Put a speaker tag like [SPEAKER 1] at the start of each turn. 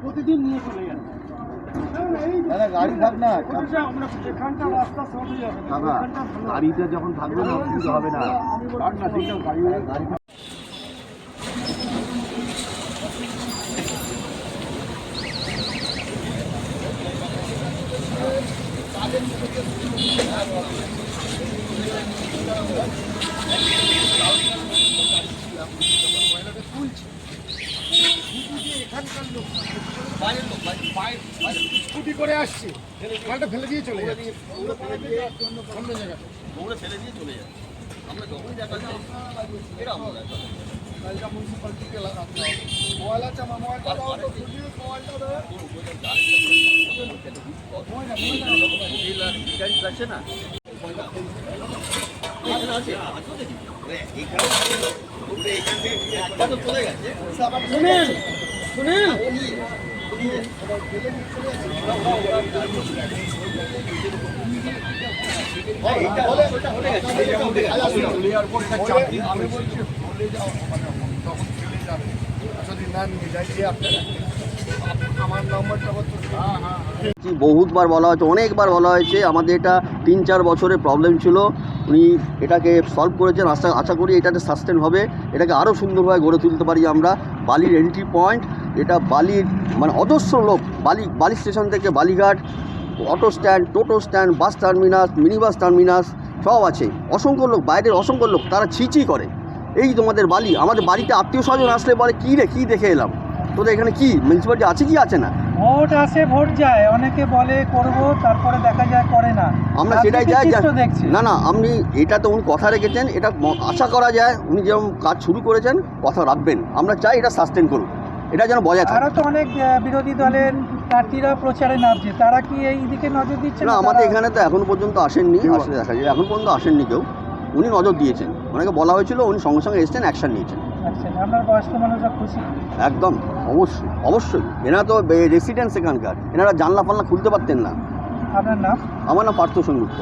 [SPEAKER 1] প্রতিদিন নিয়ে চলে যাবে গাড়ি থাক না, গাড়িটা যখন থাকবে না অসুবিধা হবে না। স্কুটি করে আসছে, মালটা ফেলে দিয়ে চলে যাচ্ছে, অন্য জায়গায় দৌড়ে ফেলে দিয়ে চলে যাচ্ছে। আমরা যখন দেখা যায় মিউনিসিপালিটিকে লাগাতে হবে। মোবাইল আছে আমার, মোবাইলটা দাও তো, মোবাইলটা দাও। যাচ্ছে না শুনেন বহুতবার বলা হয়েছে, অনেকবার বলা হয়েছে, আমাদের এটা 3-4 বছরের প্রবলেম ছিল। উনি এটাকে সলভ করেছেন। আশা করি এটাতে সাস্টেন হবে, এটাকে আরও সুন্দরভাবে গড়ে তুলতে পারি আমরা। বালির এন্ট্রি পয়েন্ট, এটা বালির মানে অজস্র লোক বালি স্টেশন থেকে Ballyghat, auto stand, toto stand, bus terminus, mini bus terminus সব আছে। অসংখ্য লোক, বাইরের অসংখ্য লোক, তারা ছিচি করে এই তোমাদের বালি। আমাদের বাড়িতে আত্মীয় স্বজন আসলে বলে কী রে, কী দেখে এলাম, তোদের এখানে কি মিউনিসিপ্যালিটি আছে কি আছে না?
[SPEAKER 2] ভোট আসে, ভোট যায়, অনেকে বলে করব, তারপরে দেখা যায় করে না।
[SPEAKER 1] আমরা সেটাই যাই না না, আপনি এটা তো উনি কথা রেখেছেন, এটা আশা করা যায় উনি যেরকম কাজ শুরু করেছেন কথা রাখবেন। আমরা চাই এটা সাস্টেন করুন, এটা যেন বজায় থাকে।
[SPEAKER 2] আরও তো অনেক বিরোধী দলের প্রার্থীরা প্রচারে নামছে, তারা কি এই দিকে নজর দিচ্ছে
[SPEAKER 1] না? আমাদের এখানে তো এখন পর্যন্ত আসেননি, আসলে দেখা যায় এখন পর্যন্ত আসেননি কেউ। উনি নজর দিয়েছেন, ওনাকে বলা হয়েছিল, উনি সঙ্গে সঙ্গে এসছেন, অ্যাকশন নিয়েছেন।
[SPEAKER 2] আপনার বয়স্ক মানুষরা খুশি?
[SPEAKER 1] একদম, অবশ্যই অবশ্যই। এনারা তো রেসিডেন্ট এখানকার, এনারা জানলা ফাল্লা খুলতে পারতেন না।
[SPEAKER 2] আপনার নাম?
[SPEAKER 1] আমার নাম পার্থ সেনগুপ্ত।